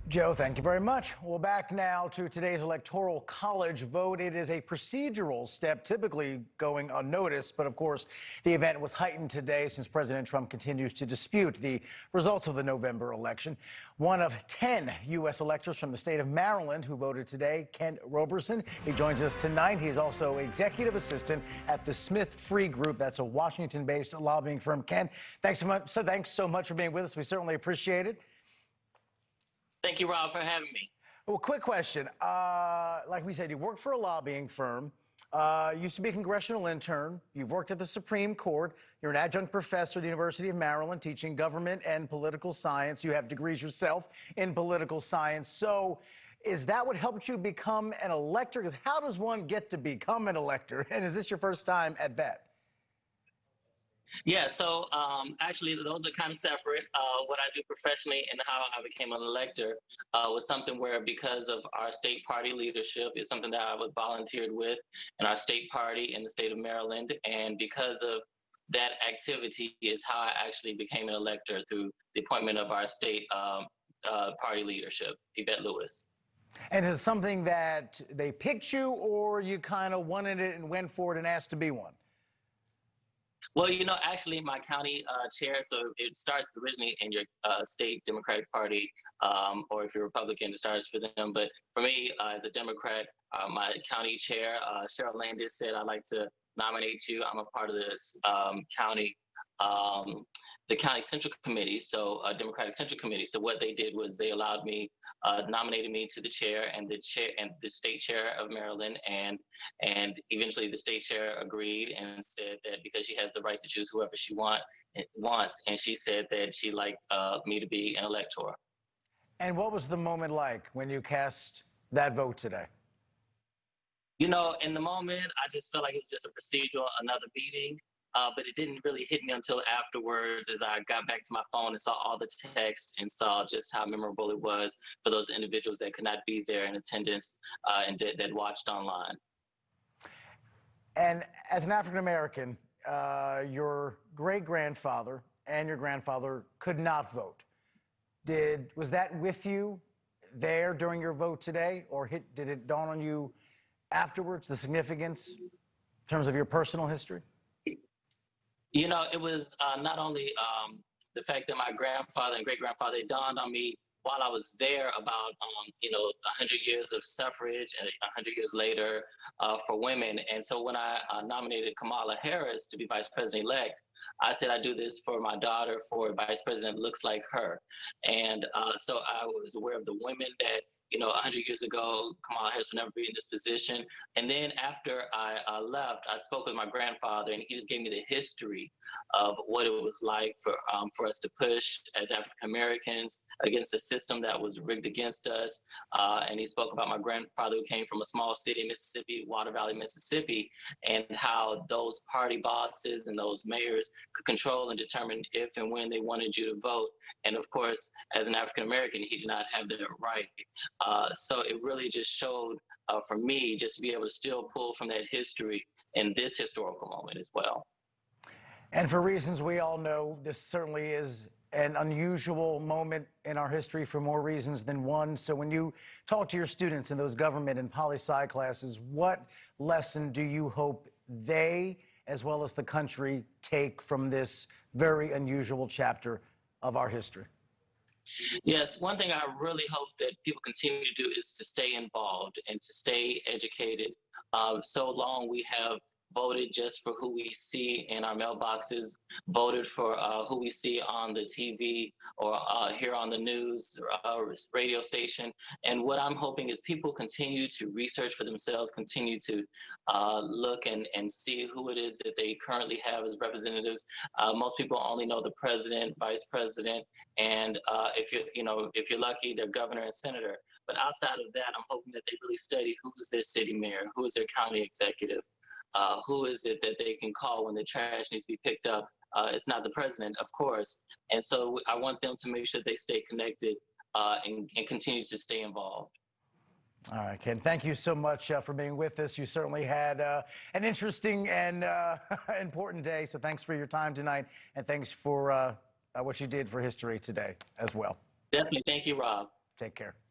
Joe, thank you very much. Well, back now to today's Electoral College vote. It is a procedural step, typically going unnoticed, but of course, the event was heightened today since President Trump continues to dispute the results of the November election. One of 10 U.S. electors from the state of Maryland who voted today, Kent Roberson. He joins us tonight. He is also executive assistant at the Smith Free Group. That's a Washington-based lobbying firm. Kent, thanks so much for being with us. We certainly appreciate it. Thank you, Rob, for having me. Well, quick question. Like we said, you work for a lobbying firm. Used to be a congressional intern. You've worked at the Supreme Court. You're an adjunct professor at the University of Maryland teaching government and political science. You have degrees yourself in political science. So is that what helped you become an elector? Because how does one get to become an elector? And is this your first time at VET? Yeah, so actually, those are kind of separate. What I do professionally and how I became an elector was something where, because of our state party leadership, is something that I was volunteered with in our state party in the state of Maryland. And because of that activity is how I actually became an elector through the appointment of our state party leadership, Yvette Lewis. And is it something that they picked you, or you kind of wanted it and went for it and asked to be one? Well, actually, my county chair, so it starts originally in your state Democratic Party, or if you're Republican, it starts for them. But for me, as a Democrat, my county chair, Cheryl Landis, said, I'd like to nominate you. I'm a part of this county, the county central committee, so Democratic Central Committee. So what they did was they allowed me, nominated me to the chair and the state chair of Maryland, and eventually the state chair agreed and said that because she has the right to choose whoever she wants, and she said that she liked me to be an elector. And what was the moment like when you cast that vote today? In the moment, I just felt like it was just a procedural, another meeting. But it didn't really hit me until afterwards, as I got back to my phone and saw all the text and saw just how memorable it was for those individuals that could not be there in attendance and that watched online. And as an African American, your great-grandfather and your grandfather could not vote. Was that with you there during your vote today, or did it dawn on you afterwards, the significance in terms of your personal history? It was not only the fact that my grandfather and great-grandfather, it dawned on me while I was there about, 100 years of suffrage and 100 years later for women. And so when I nominated Kamala Harris to be vice president-elect, I said I do this for my daughter, for a vice president that looks like her. And so I was aware of the women that 100 years ago, Kamala Harris would never be in this position. And then after I left, I spoke with my grandfather, and he just gave me the history of what it was like for us to push as African Americans against a system that was rigged against us. And he spoke about my grandfather, who came from a small city in Mississippi, Water Valley, Mississippi, and how those party bosses and those mayors could control and determine if and when they wanted you to vote. And of course, as an African American, he did not have that right. So it really just showed for me just to be able to still pull from that history in this historical moment as well. And for reasons we all know, this certainly is an unusual moment in our history for more reasons than one. So when you talk to your students in those government and poli-sci classes, what lesson do you hope they, as well as the country, take from this very unusual chapter of our history? Yes, one thing I really hope that people continue to do is to stay involved and to stay educated. So long we have voted just for who we see in our mailboxes, voted for who we see on the TV or hear on the news or radio station. And what I'm hoping is people continue to research for themselves, continue to look and see who it is that they currently have as representatives. Most people only know the president, vice president, and if you're lucky, their governor and senator. But outside of that, I'm hoping that they really study who's their city mayor, who is their county executive, who is it that they can call when the trash needs to be picked up. It's not the president, of course. And so I want them to make sure they stay connected and continue to stay involved. All right, Ken, thank you so much for being with us. You certainly had an interesting and important day, so thanks for your time tonight, and thanks for what you did for history today as well. Definitely. Thank you, Rob. Take care.